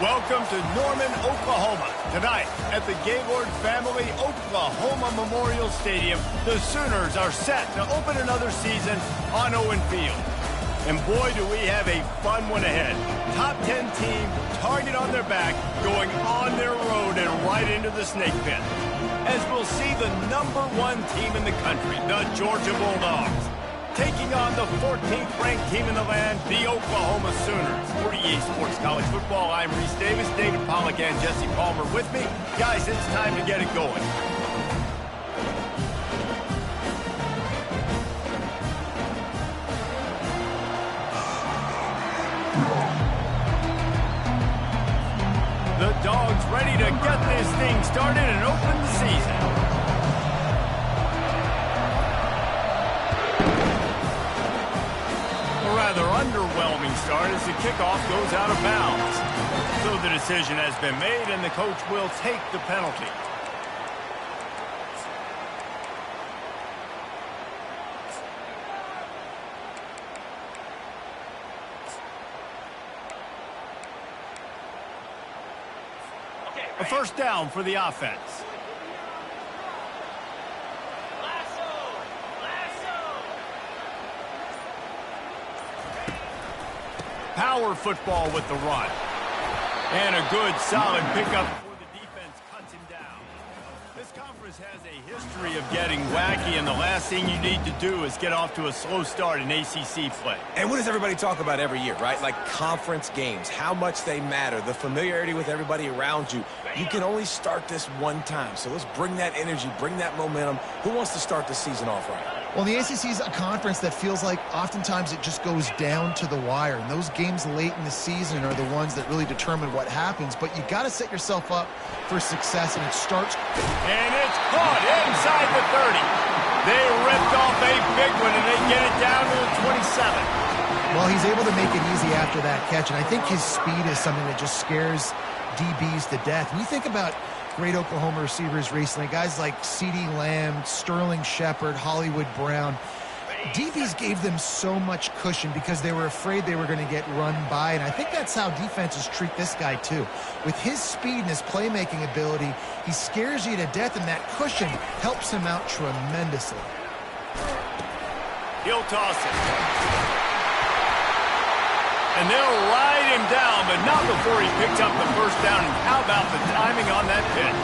Welcome to Norman, Oklahoma. Tonight, at the Gaylord Family Oklahoma Memorial Stadium, the Sooners are set to open another season on Owen Field. And boy, do we have a fun one ahead. Top 10 team, target on their back, going on their road and right into the snake pit. As we'll see the #1 team in the country, the Georgia Bulldogs, taking on the 14th ranked team in the land, the Oklahoma Sooners. For EA Sports College Football, I'm Reese Davis, David Pollack, and Jesse Palmer with me. Guys, it's time to get it going. The Dogs ready to get this thing started and open the season. Rather underwhelming start as the kickoff goes out of bounds. So the decision has been made and the coach will take the penalty. A first down for the offense. Power football with the run. And a good, solid pickup before the defense cuts him down. This conference has a history of getting wacky, and the last thing you need to do is get off to a slow start in ACC play. And what does everybody talk about every year, right? Like conference games, how much they matter, the familiarity with everybody around you. You can only start this one time, so let's bring that energy, bring that momentum. Who wants to start the season off right? Well, the ACC is a conference that feels like oftentimes it just goes down to the wire. And those games late in the season are the ones that really determine what happens. But you got to set yourself up for success, and it starts. And it's caught inside the 30. They ripped off a big one, and they get it down to the 27. Well, he's able to make it easy after that catch. And I think his speed is something that just scares DBs to death. When you think about great Oklahoma receivers recently, guys like CeeDee Lamb, Sterling Shepard, Hollywood Brown. DBs gave them so much cushion because they were afraid they were going to get run by, and I think that's how defenses treat this guy too. With his speed and his playmaking ability, he scares you to death, and that cushion helps him out tremendously. He'll toss it. And they'll ride him down, but not before he picks up the first down. And how about the timing on that pitch?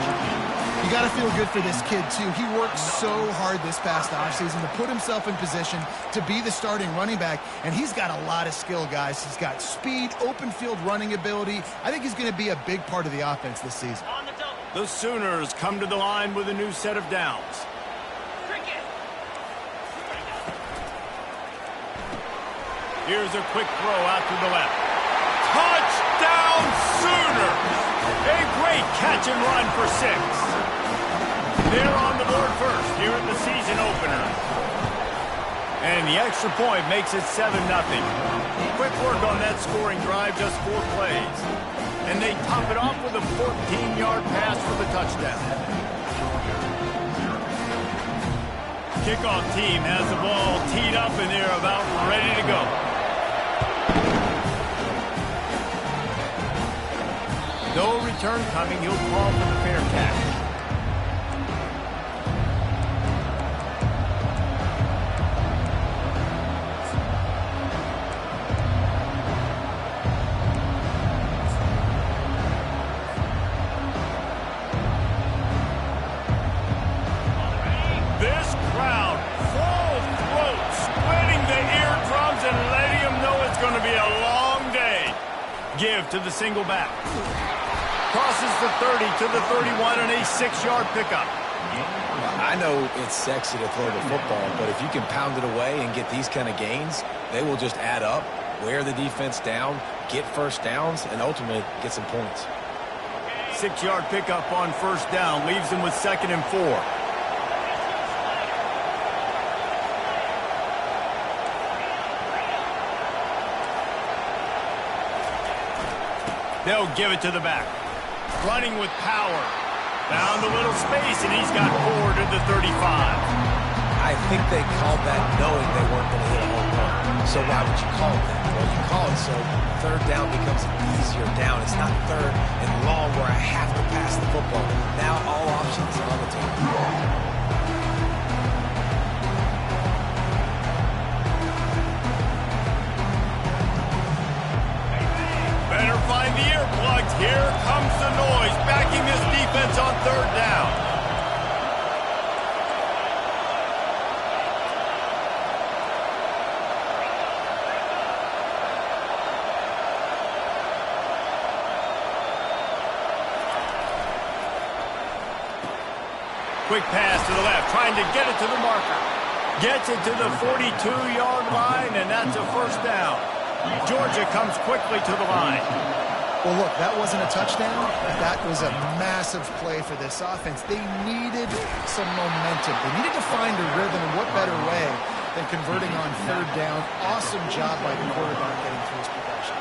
You got to feel good for this kid, too. He worked so hard this past offseason to put himself in position to be the starting running back, and he's got a lot of skill, guys. He's got speed, open field running ability. I think he's going to be a big part of the offense this season. The Sooners come to the line with a new set of downs. Here's a quick throw out to the left. Touchdown, Sooners! A great catch and run for 6. They're on the board first here at the season opener. And the extra point makes it 7-0. Quick work on that scoring drive, just 4 plays. And they top it off with a 14-yard pass for the touchdown. Kickoff team has the ball teed up and they're about ready to go. No return coming. He'll call for the fair catch. This crowd, full throat, splitting the eardrums and letting them know it's going to be a long day. Give to the single back. Crosses the 30 to the 31 and a 6-yard pickup. I know it's sexy to throw the football, but if you can pound it away and get these kind of gains, they will just add up, wear the defense down, get first downs, and ultimately get some points. 6-yard pickup on first down leaves them with 2nd and 4. They'll give it to the back. Running with power. Found a little space, and he's got 4 to the 35. I think they called that knowing they weren't going to hit a home run. So why would you call it that? Well, you call it so third down becomes an easier down. It's not third and long where I have to pass the football. Now all options are on the table. Better find the earplugs. Here comes the noise, backing this defense on third down. Quick pass to the left, trying to get it to the marker. Gets it to the 42-yard line, and that's a first down. Georgia comes quickly to the line. Well, look, that wasn't a touchdown. That was a massive play for this offense. They needed some momentum. They needed to find a rhythm, and what better way than converting on third down. Awesome job by the quarterback getting through his progression.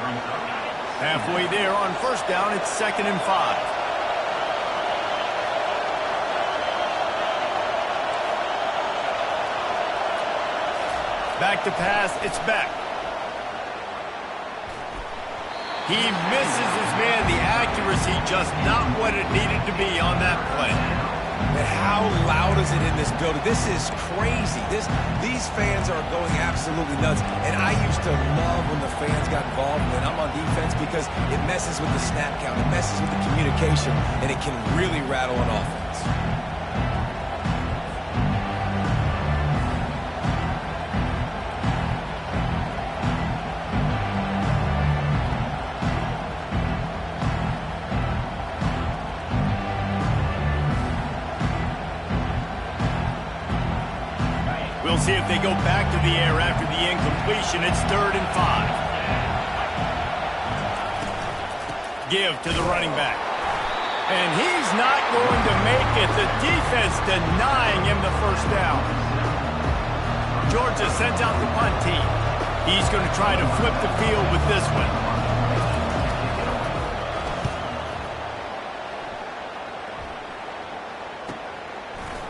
Halfway there on first down, it's 2nd and 5. Back to pass, it's Beck. He misses his man. The accuracy just not what it needed to be on that play. And how loud is it in this building? This is crazy. These fans are going absolutely nuts. And I used to love when the fans got involved when I'm on defense because it messes with the snap count. It messes with the communication, and it can really rattle an offense. We'll see if they go back to the air after the incompletion. It's 3rd and 5. Give to the running back. And he's not going to make it. The defense denying him the first down. Georgia sends out the punt team. He's going to try to flip the field with this one.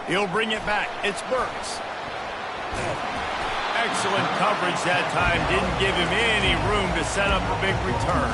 He'll bring it back. It's Burks. Excellent coverage that time. Didn't give him any room to set up a big return.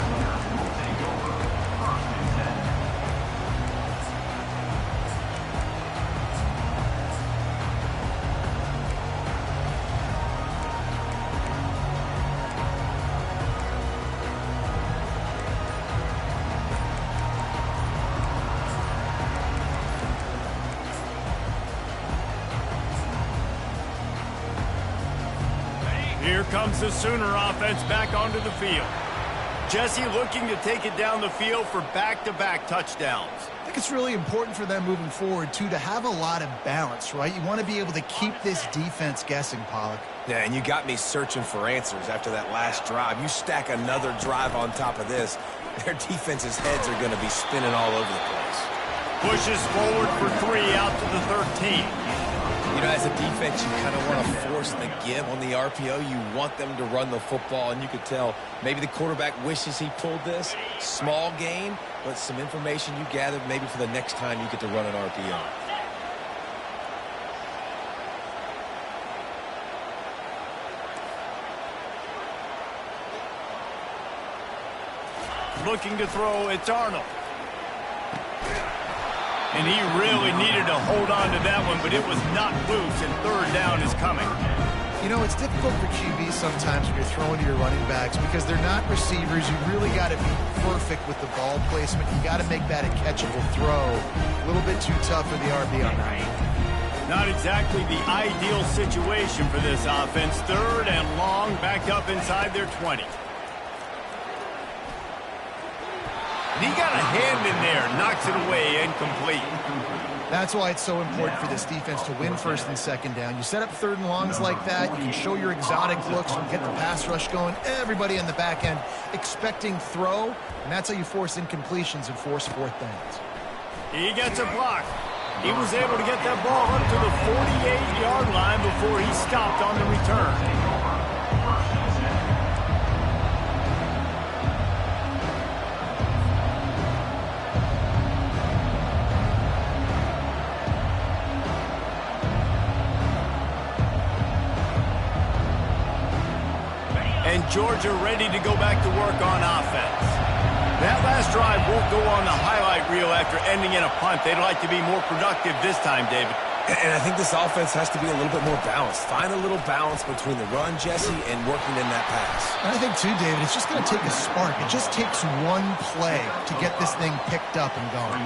Here comes the Sooner offense back onto the field. Jesse looking to take it down the field for back-to-back touchdowns. I think it's really important for them moving forward, too, to have a lot of balance, right? You want to be able to keep this defense guessing, Pollock. Yeah, and you got me searching for answers after that last drive. You stack another drive on top of this, their defense's heads are going to be spinning all over the place. Pushes forward for 3 out to the 13. You know, as a defense, you kind of want to force the give on the RPO. You want them to run the football, and you could tell maybe the quarterback wishes he pulled this. Small gain, but some information you gathered maybe for the next time you get to run an RPO. Looking to throw, it's Arnold. And he really needed to hold on to that one, but it was not loose, and 3rd down is coming. You know, it's difficult for QBs sometimes when you're throwing to your running backs because they're not receivers. You really got to be perfect with the ball placement. You got to make that a catchable throw. A little bit too tough for the RB on that. Not exactly the ideal situation for this offense. 3rd and long, back up inside their 20. He got a hand in there, knocks it away, incomplete. That's why it's so important for this defense to win 1st and 2nd down. You set up 3rd and longs like that, you can show your exotic looks and get the pass rush going. Everybody on the back end expecting throw, and that's how you force incompletions and force 4th downs. He gets a block. He was able to get that ball up to the 48-yard line before he stopped on the return. And Georgia ready to go back to work on offense. That last drive won't go on the highlight reel after ending in a punt. They'd like to be more productive this time, David. And I think this offense has to be a little bit more balanced. Find a little balance between the run, Jesse, and working in that pass. And I think, too, David, it's just going to take a spark. It just takes one play to get this thing picked up and going.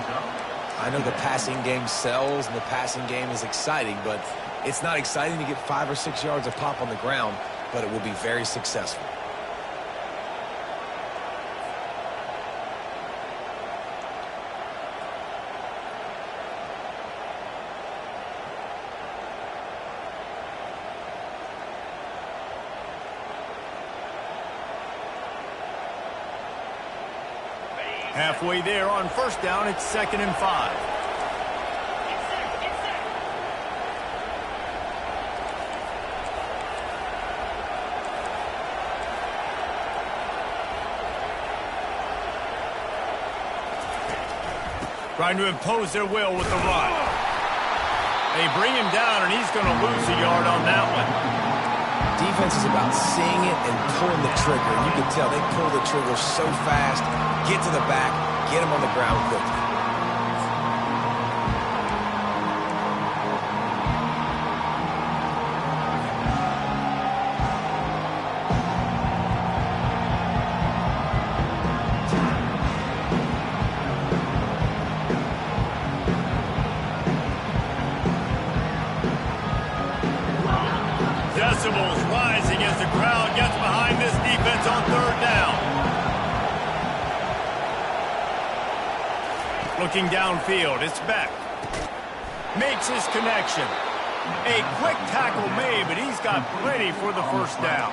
I know the passing game sells and the passing game is exciting, but it's not exciting to get 5 or 6 yards of pop on the ground, but it will be very successful. Halfway there on first down, it's 2nd and 5. Trying to impose their will with the run. They bring him down, and he's going to lose a yard on that one. Defense is about seeing it and pulling the trigger. And you can tell they pull the trigger so fast, get to the back, get him on the ground quickly. Decibels rising as the crowd gets behind this defense on 3rd down. Looking downfield, it's Beck. Makes his connection. A quick tackle made, but he's got plenty for the first down.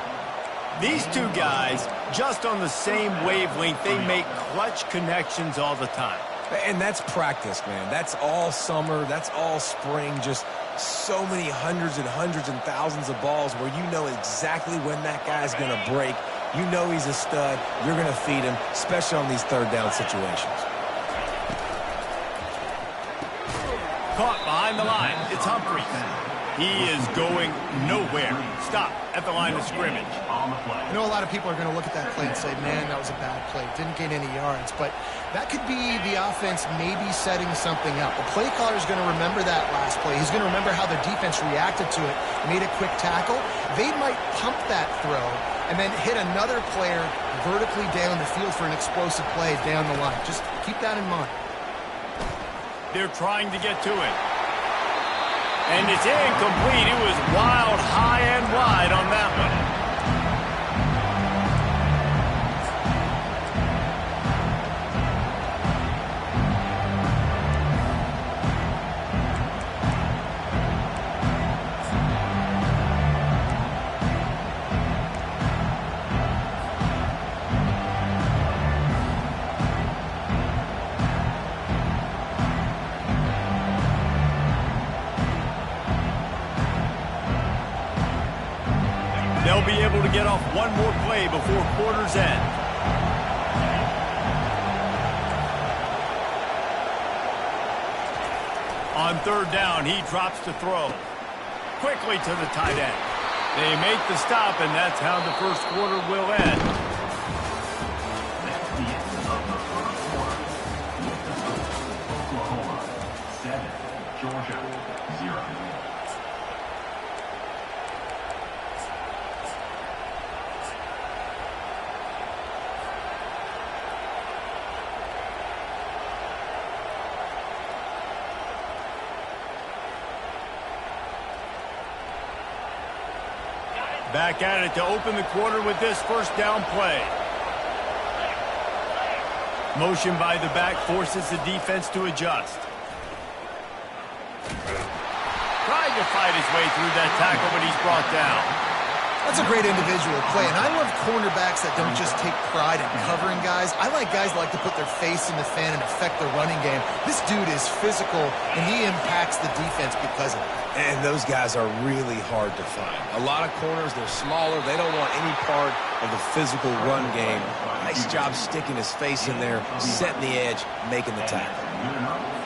These two guys, just on the same wavelength, they make clutch connections all the time. And that's practice, man. That's all summer. That's all spring. Just so many hundreds and thousands of balls where you know exactly when that guy's going to break. You know he's a stud. You're going to feed him, especially on these 3rd down situations. Caught behind the line. It's Humphries. He is going nowhere. Stop at the line of scrimmage. I know a lot of people are going to look at that play and say, man, that was a bad play. Didn't gain any yards. But that could be the offense maybe setting something up. The play caller is going to remember that last play. He's going to remember how the defense reacted to it, made a quick tackle. They might pump that throw and then hit another player vertically down the field for an explosive play down the line. Just keep that in mind. They're trying to get to it. And it's incomplete. It was wild, high and wide on that one. They'll be able to get off one more play before quarter's end. On 3rd down, he drops to throw. Quickly to the tight end. They make the stop, and that's how the first quarter will end. That's the end of the first quarter. Oklahoma 7, Georgia 0. Back at it to open the quarter with this first down play. Motion by the back forces the defense to adjust. Trying to fight his way through that tackle, but he's brought down. That's a great individual play, and I love cornerbacks that don't just take pride in covering guys. I like guys that like to put their face in the fan and affect the running game. This dude is physical, and he impacts the defense because of it. And those guys are really hard to find. A lot of corners, they're smaller. They don't want any part of the physical run game. Nice job sticking his face in there, setting the edge, making the tackle.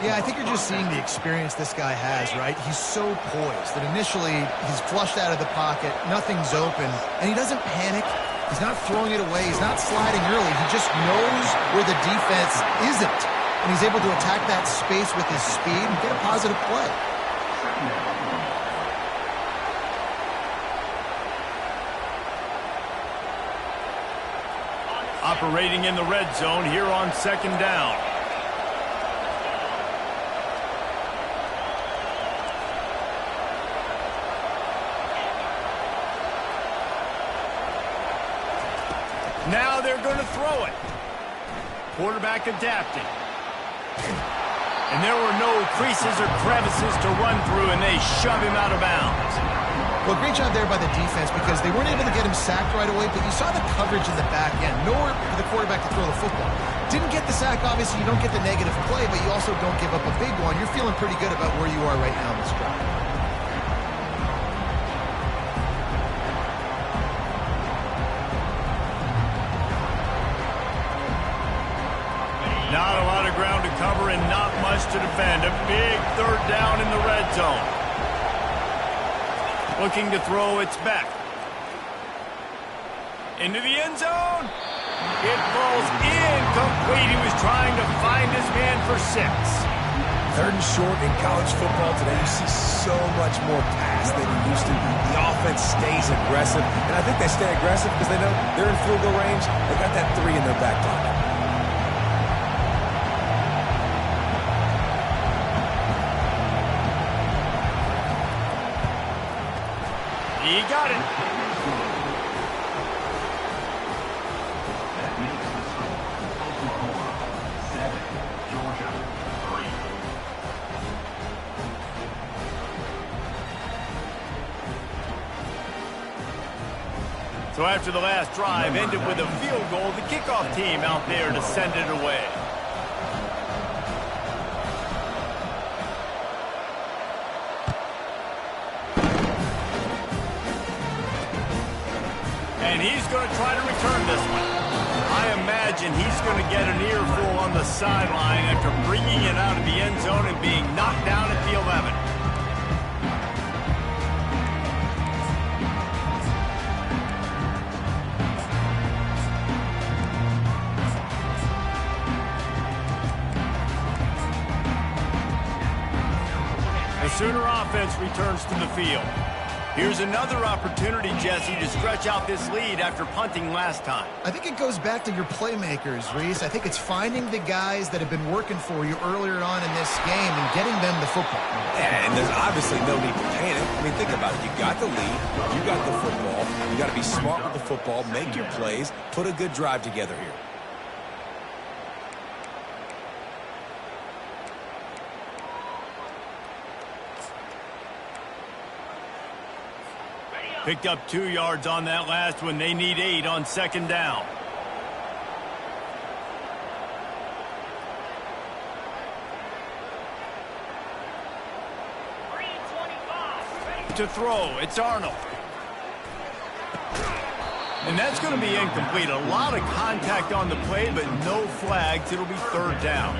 Yeah, I think you're just seeing the experience this guy has, right? He's so poised that initially he's flushed out of the pocket, nothing's open, and he doesn't panic. He's not throwing it away. He's not sliding early. He just knows where the defense isn't. And he's able to attack that space with his speed and get a positive play. Operating in the red zone here on second down. Now they're going to throw it. Quarterback adapting. And there were no creases or crevices to run through, and they shove him out of bounds. Well, great job there by the defense because they weren't able to get him sacked right away, but you saw the coverage in the back end. Nowhere for the quarterback to throw the football. Didn't get the sack, obviously. You don't get the negative play, but you also don't give up a big one. You're feeling pretty good about where you are right now in this drive. Not a lot of ground to cover and not much to defend. A big third down in the red zone. Looking to throw, it's back. Into the end zone. It falls incomplete. He was trying to find his man for 6. Third and short in college football today, you see so much more pass than you used to. The offense stays aggressive, and I think they stay aggressive because they know they're in field goal range. They got that 3 in their back pocket. He got it. That makes the score Oklahoma 7, Georgia 3. So after the last drive ended with a field goal, the kickoff team out there to send it away. And he's going to try to return this one. I imagine he's going to get an earful on the sideline after bringing it out of the end zone and being knocked down at the 11. The Sooner offense returns to the field. Here's another opportunity, Jesse, to stretch out this lead after punting last time. I think it goes back to your playmakers, Reese. I think it's finding the guys that have been working for you earlier on in this game and getting them the football. Yeah, and there's obviously no need to panic. I mean, think about it. You got the lead. You got the football. You got to be smart with the football, make your plays, put a good drive together here. Picked up 2 yards on that last one. They need 8 on second down. To throw, it's Arnold. And that's going to be incomplete. A lot of contact on the play, but no flags. It'll be third down.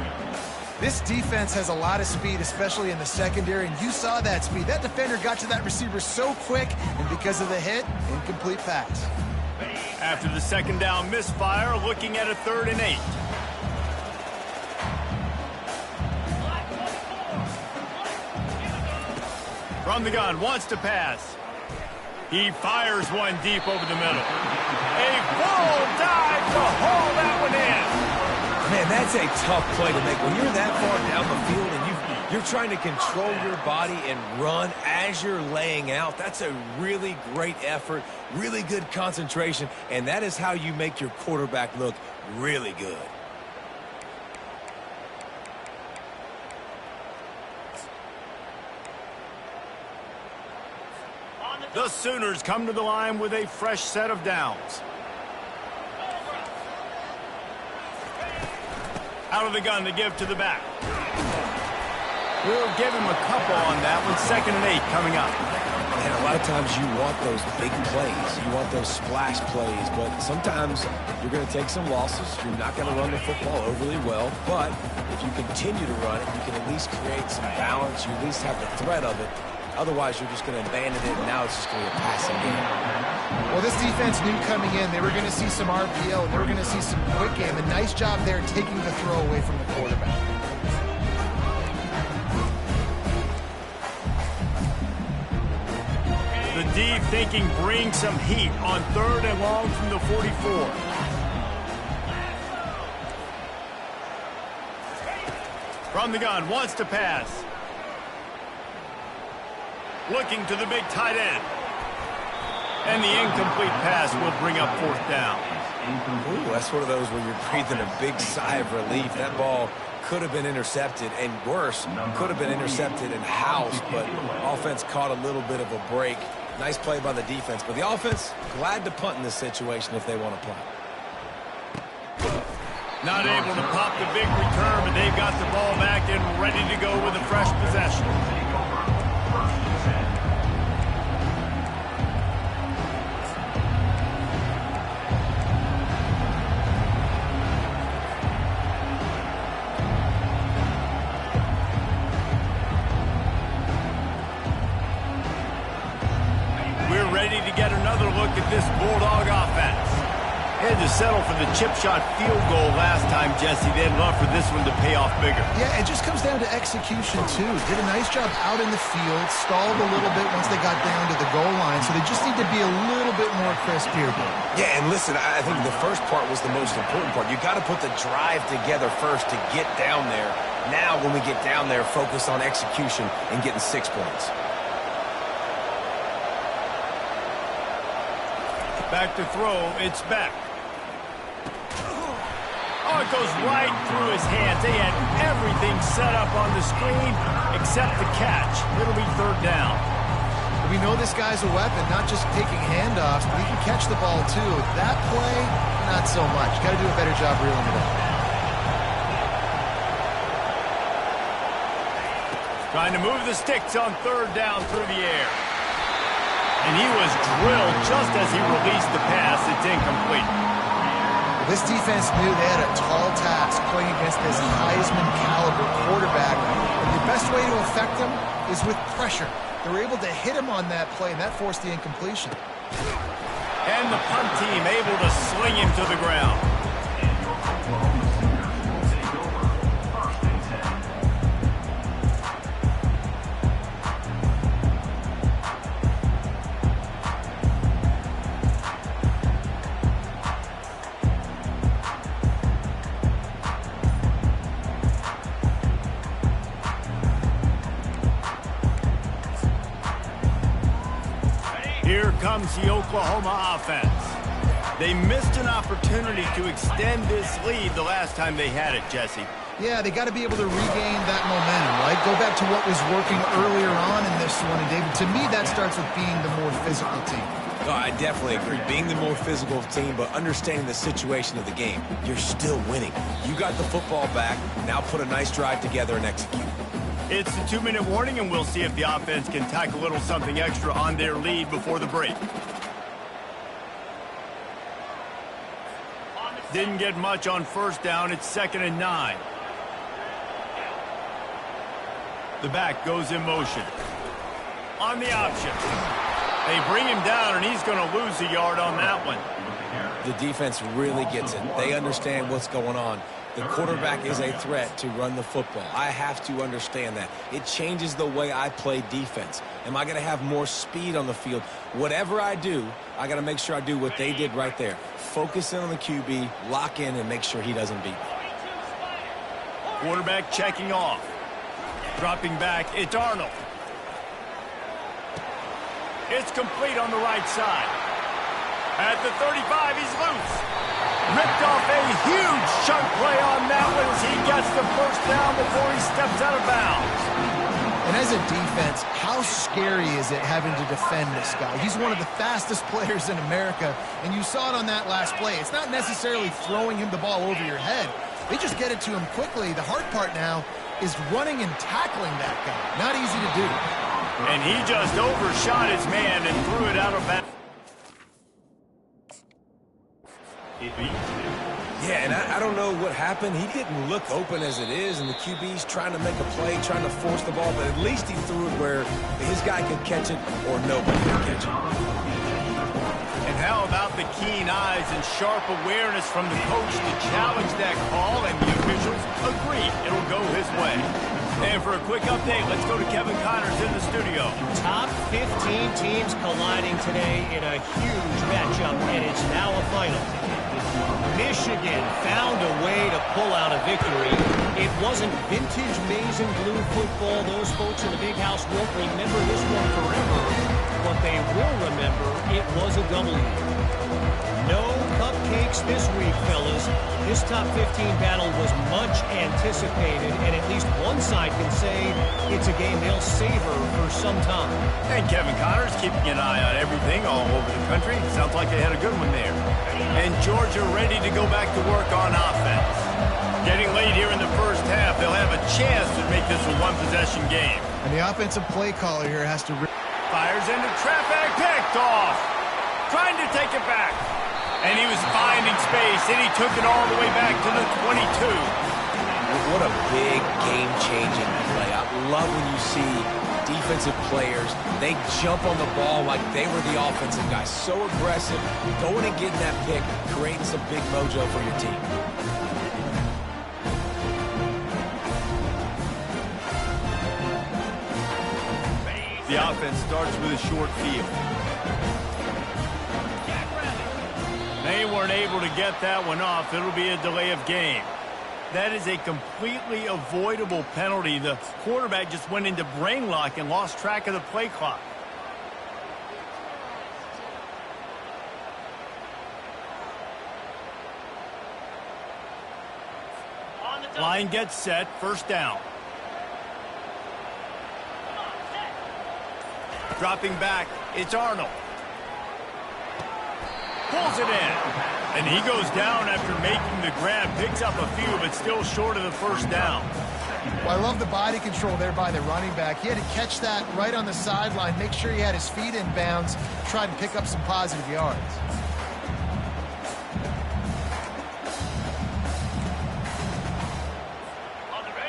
This defense has a lot of speed, especially in the secondary, and you saw that speed. That defender got to that receiver so quick, and because of the hit, incomplete pass. After the second down misfire, looking at a 3rd and 8. From the gun, wants to pass. He fires one deep over the middle. A full dive to haul that one in. Man, that's a tough play to make. When you're that far down the field and you're trying to control your body and run as you're laying out, that's a really great effort, really good concentration, and that is how you make your quarterback look really good. The Sooners come to the line with a fresh set of downs. Out of the gun to give to the back. We'll give him a couple on that one. 2nd and 8 coming up. And a lot of times you want those big plays. You want those splash plays. But sometimes you're going to take some losses. You're not going to run the football overly well. But if you continue to run it, you can at least create some balance. You at least have the threat of it Otherwise, you're just going to abandon it, and now it's just going to be a passing game. Well, this defense knew coming in they were going to see some RPO, and they were going to see some quick game. A nice job there taking the throw away from the quarterback. The D thinking bring some heat on 3rd and long from the 44. From the gun, wants to pass. Looking to the big tight end. And the incomplete pass will bring up 4th down. Ooh, that's one of those where you're breathing a big sigh of relief. That ball could have been intercepted, and worse, could have been intercepted and housed, but offense caught a little bit of a break. Nice play by the defense, but the offense, glad to punt in this situation if they want to punt. Not able to pop the big return, but they've got the ball back and ready to go with a fresh possession. We're ready to get another look at this Bulldog offense. Had to settle for the chip shot field goal last time, Jesse. They'd love for this one to pay off bigger. Yeah, it just comes down to execution, too. Did a nice job out in the field, stalled a little bit once they got down to the goal line, so they just need to be a little bit more crisp here. Yeah, and listen, I think the first part was the most important part. You got to put the drive together first to get down there. Now, when we get down there, focus on execution and getting 6 points. Back to throw, it's Beck. Oh, it goes right through his hands. They had everything set up on the screen except the catch. It'll be 3rd down. We know this guy's a weapon, not just taking handoffs, but he can catch the ball, too. That play, not so much. Got to do a better job reeling it up. Trying to move the sticks on 3rd down through the air. And he was drilled just as he released the pass. It's incomplete. This defense knew they had a tall task playing against this Heisman-caliber quarterback. And the best way to affect him is with pressure. They were able to hit him on that play, and that forced the incompletion. And the punt team able to sling him to the ground. Here comes the Oklahoma offense. They missed an opportunity to extend this lead the last time they had it, Jesse. Yeah, they got to be able to regain that momentum, right? Go back to what was working earlier on in this one. And, David, to me, that starts with being the more physical team. No, I definitely agree. Being the more physical team, but understanding the situation of the game. You're still winning. You got the football back. Now put a nice drive together and execute. It's a 2-minute warning, and we'll see if the offense can tack a little something extra on their lead before the break. Didn't get much on 1st down. It's 2nd and 9. The back goes in motion. On the option. They bring him down, and he's going to lose a yard on that one. The defense really gets it. They understand what's going on. The quarterback is a threat to run the football. I have to understand that. It changes the way I play defense. Am I going to have more speed on the field? Whatever I do, I got to make sure I do what they did right there. Focus in on the QB, lock in, and make sure he doesn't beat me. Quarterback checking off. Dropping back, it's Arnold. It's complete on the right side. At the 35, he's loose. Ripped off a huge chunk play on that one as he gets the 1st down before he steps out of bounds. And as a defense, how scary is it having to defend this guy? He's one of the fastest players in America, and you saw it on that last play. It's not necessarily throwing him the ball over your head. They just get it to him quickly. The hard part now is running and tackling that guy. Not easy to do. And he just overshot his man and threw it out of bounds. Yeah, and I don't know what happened. He didn't look open as it is, and the QB's trying to make a play, trying to force the ball, but at least he threw it where his guy could catch it or nobody could catch it. And how about the keen eyes and sharp awareness from the coach to challenge that call, and the officials agree it'll go his way. And for a quick update, let's go to Kevin Connors in the studio. Top 15 teams colliding today in a huge matchup, and it's now a final. Michigan found a way to pull out a victory. It wasn't vintage maize and blue football. Those folks in the big house won't remember this one forever, but they will remember it was a W. No cupcakes this week, fellas. This top 15 battle was much anticipated, and at least one side can say it's a game they'll savor for some time. And Kevin Connors keeping an eye on everything all over the country. Sounds like they had a good one there. And Georgia ready to go back to work on offense. Getting late here in the first half, they'll have a chance to make this a one-possession game. And the offensive play caller here has to... Fires into traffic, picked off. Trying to take it back. And he was finding space, and he took it all the way back to the 22. What a big game-changing play. I love when you see defensive players, they jump on the ball like they were the offensive guys. So aggressive, going and getting that pick, creating some big mojo for your team. The offense starts with a short field. They weren't able to get that one off. It'll be a delay of game. That is a completely avoidable penalty. The quarterback just went into brain lock and lost track of the play clock. Line gets set, first down. Dropping back, it's Arnold. Pulls it in. And he goes down after making the grab. Picks up a few, but still short of the first down. Well, I love the body control there by the running back. He had to catch that right on the sideline, make sure he had his feet in bounds, try to pick up some positive yards.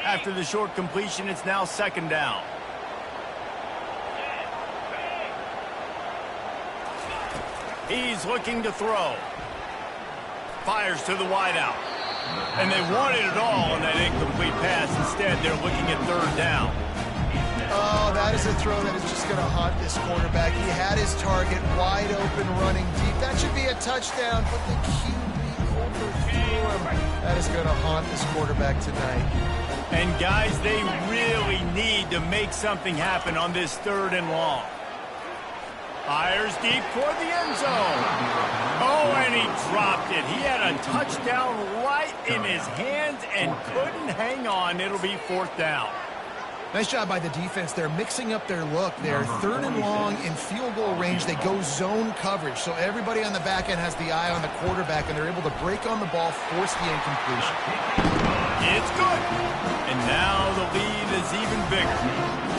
After the short completion, it's now second down. He's looking to throw. Fires to the wideout. And they wanted it all on that incomplete pass. Instead, they're looking at third down. Oh, that is a throw that is just going to haunt this quarterback. He had his target wide open, running deep. That should be a touchdown, but the QB overthrew him. That is going to haunt this quarterback tonight. And guys, they really need to make something happen on this third and long. Fires deep toward the end zone. Oh, and he dropped it. He had a touchdown right in his hands and couldn't hang on. It'll be fourth down. Nice job by the defense. They're mixing up their look. They're third and long in field goal range. They go zone coverage. So everybody on the back end has the eye on the quarterback, and they're able to break on the ball, force the incompletion. It's good. And now the lead is even bigger.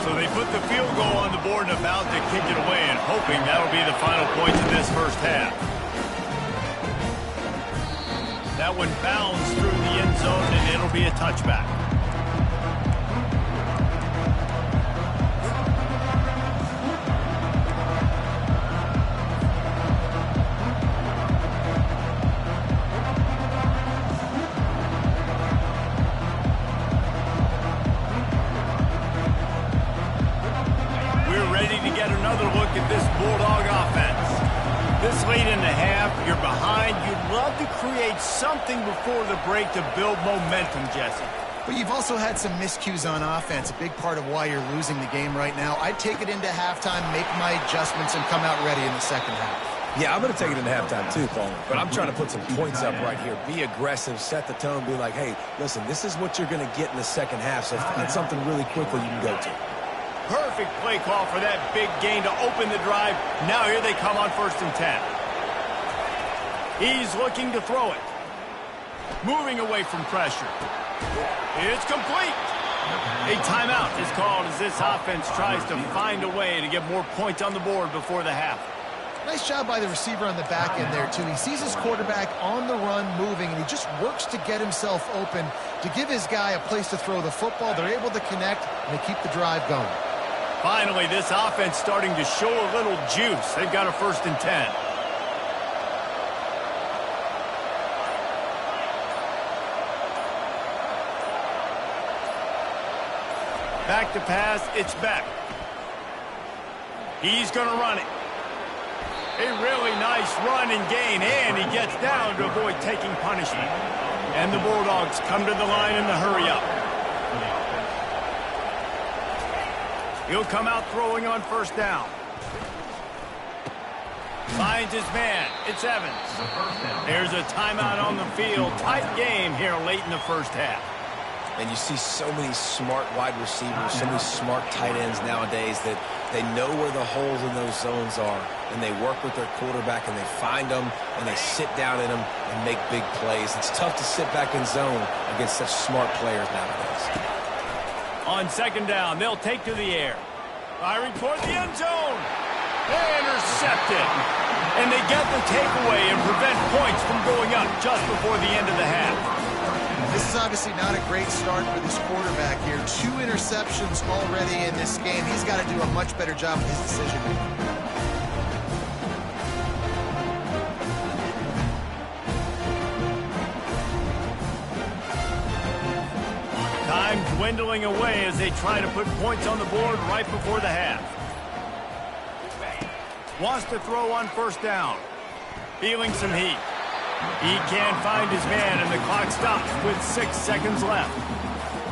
So they put the field goal on the board and about to kick it away, and hoping that'll be the final points of this first half. That one bounds through the end zone, and it'll be a touchback. This Bulldog offense. This late in the half, you're behind. You'd love to create something before the break to build momentum, Jesse. But you've also had some miscues on offense, a big part of why you're losing the game right now. I'd take it into halftime, make my adjustments, and come out ready in the second half. Yeah, I'm going to take it into halftime too, Paul. But I'm trying to put some points up right here. Be aggressive, set the tone, be like, hey, listen, this is what you're going to get in the second half, so find something really quickly you can go to. Perfect play call for that big gain to open the drive. Now here they come on 1st and 10. He's looking to throw it. Moving away from pressure. It's complete. A timeout is called as this offense tries to find a way to get more points on the board before the half. Nice job by the receiver on the back end there, too. He sees his quarterback on the run moving, and he just works to get himself open to give his guy a place to throw the football. They're able to connect, and they keep the drive going. Finally, this offense starting to show a little juice. They've got a 1st and 10. Back to pass, it's Beck. He's going to run it. A really nice run and gain, and he gets down to avoid taking punishment. And the Bulldogs come to the line in the hurry up. He'll come out throwing on 1st down. Finds his man. It's Evans. There's a timeout on the field. Tight game here late in the 1st half. And you see so many smart wide receivers, so many smart tight ends nowadays that they know where the holes in those zones are, and they work with their quarterback, and they find them, and they sit down in them and make big plays. It's tough to sit back in zone against such smart players nowadays. On 2nd down, they'll take to the air. Firing toward the end zone. Intercepted. And they get the takeaway and prevent points from going up just before the end of the half. This is obviously not a great start for this quarterback here. 2 interceptions already in this game. He's got to do a much better job with his decision making. Time dwindling away as they try to put points on the board right before the half. Wants to throw on 1st down. Feeling some heat. He can't find his man, and the clock stops with 6 seconds left.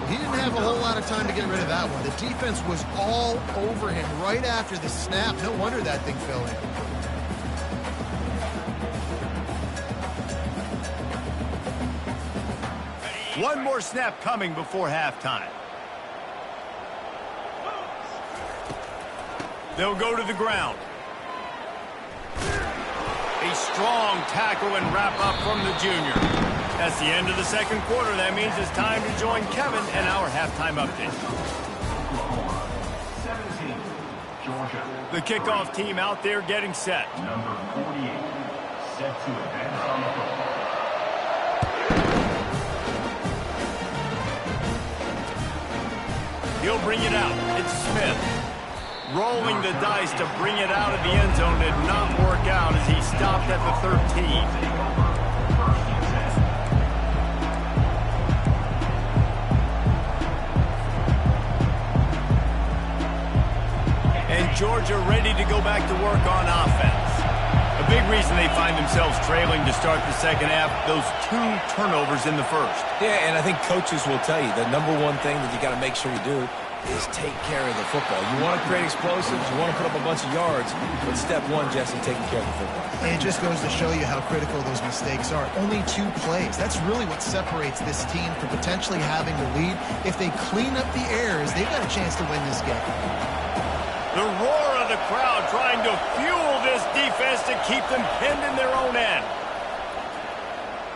He didn't have a whole lot of time to get rid of that one. The defense was all over him right after the snap. No wonder that thing fell in. One more snap coming before halftime. They'll go to the ground. A strong tackle and wrap up from the junior. That's the end of the 2nd quarter. That means it's time to join Kevin and our halftime update. 17, Georgia. The kickoff team out there getting set. Number 48, set to advance on the football. He'll bring it out. It's Smith. Rolling the dice to bring it out of the end zone did not work out as he stopped at the 13. And Georgia ready to go back to work on offense. A big reason they find themselves trailing to start the 2nd half, those 2 turnovers in the 1st. Yeah, and I think coaches will tell you the number one thing that you got to make sure you do is take care of the football. You want to create explosives, you want to put up a bunch of yards, but step 1, Jesse, taking care of the football. And it just goes to show you how critical those mistakes are. Only 2 plays. That's really what separates this team from potentially having the lead. If they clean up the errors, they've got a chance to win this game. The roar of the crowd trying to fuel this defense to keep them pinned in their own end.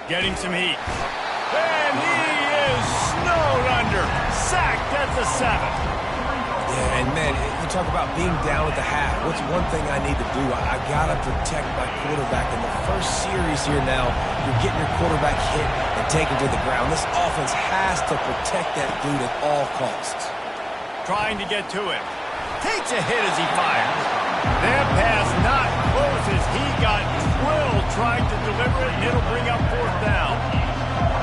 Getting some heat. And he is snowed under. Sacked at the 7. Yeah, and man, you talk about being down at the half. What's one thing I need to do? I got to protect my quarterback. In the first series here now, you're getting your quarterback hit and taken to the ground. This offense has to protect that dude at all costs. Trying to get to him. Takes a hit as he fires. That pass not close as he got drilled trying to deliver it, and it'll bring up 4th down.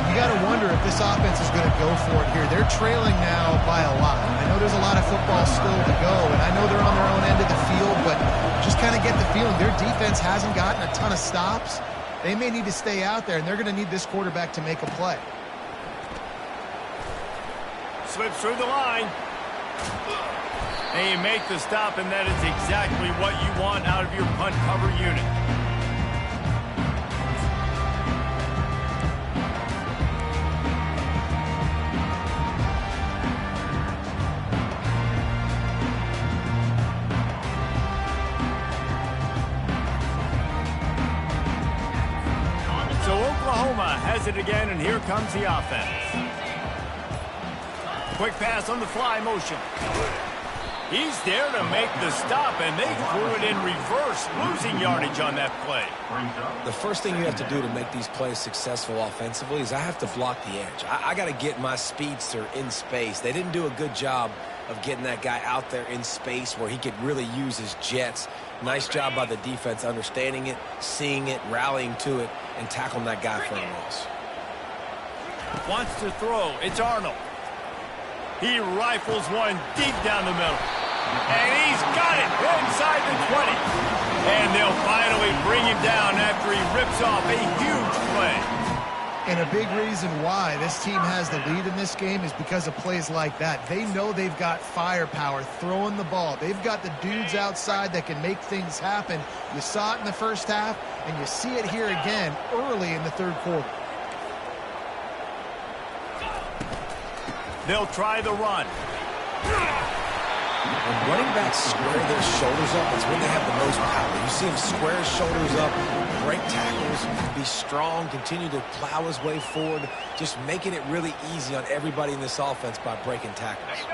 You got to wonder if this offense is going to go for it here. They're trailing now by a lot. I know there's a lot of football still to go, and I know they're on their own end of the field, but just kind of get the feeling their defense hasn't gotten a ton of stops. They may need to stay out there, and they're going to need this quarterback to make a play. Slips through the line. And you make the stop, and that is exactly what you want out of your punt cover unit. So Oklahoma has it again, and here comes the offense. Quick pass on the fly motion. He's there to make the stop, and they threw it in reverse, losing yardage on that play. The first thing you have to do to make these plays successful offensively is I have to block the edge. I got to get my speedster in space. They didn't do a good job of getting that guy out there in space where he could really use his jets. Nice job by the defense understanding it, seeing it, rallying to it, and tackling that guy for a loss. Wants to throw. It's Arnold. He rifles one deep down the middle. And he's got it inside the 20. And they'll finally bring him down after he rips off a huge play. And a big reason why this team has the lead in this game is because of plays like that. They know they've got firepower throwing the ball. They've got the dudes outside that can make things happen. You saw it in the first half, and you see it here again early in the third quarter. They'll try the run. When running backs square their shoulders up, it's when they have the most power. You see him square his shoulders up, break tackles, be strong, continue to plow his way forward, just making it really easy on everybody in this offense by breaking tackles.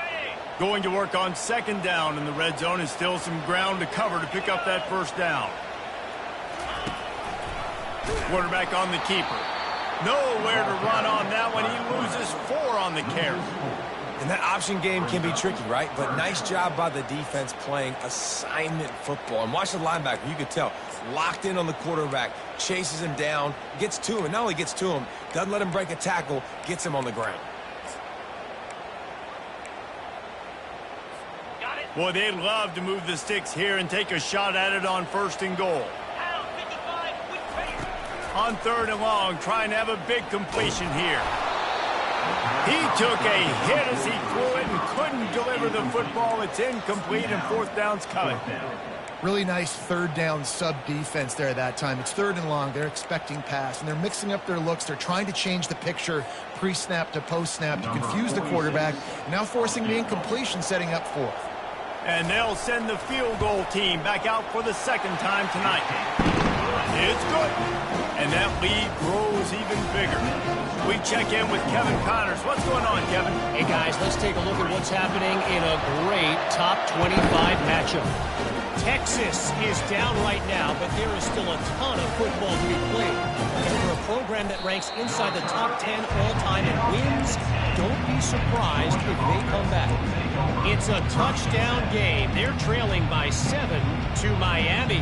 Going to work on second down in the red zone, and still some ground to cover to pick up that first down. Quarterback on the keeper. Nowhere to run on that one. He loses 4 on the carry. And that option game can be tricky, right? But nice job by the defense playing assignment football. And watch the linebacker. You could tell. Locked in on the quarterback. Chases him down. Gets to him. And not only gets to him, doesn't let him break a tackle. Gets him on the ground. Boy, they'd love to move the sticks here and take a shot at it on first and goal. On third and long, trying to have a big completion here. He took a hit as he threw it and couldn't deliver the football. It's incomplete, and fourth down's coming. Really nice third down sub-defense there that time. It's third and long. They're expecting pass, and they're mixing up their looks. They're trying to change the picture pre-snap to post-snap to confuse the quarterback. Now forcing the incompletion, setting up fourth. And they'll send the field goal team back out for the second time tonight. It's good. And that lead grows even bigger. We check in with Kevin Connors. What's going on, Kevin? Hey, guys, let's take a look at what's happening in a great top 25 matchup. Texas is down right now, but there is still a ton of football to be played. And for a program that ranks inside the top 10 all-time in wins, don't be surprised if they come back. It's a touchdown game. They're trailing by 7 to Miami.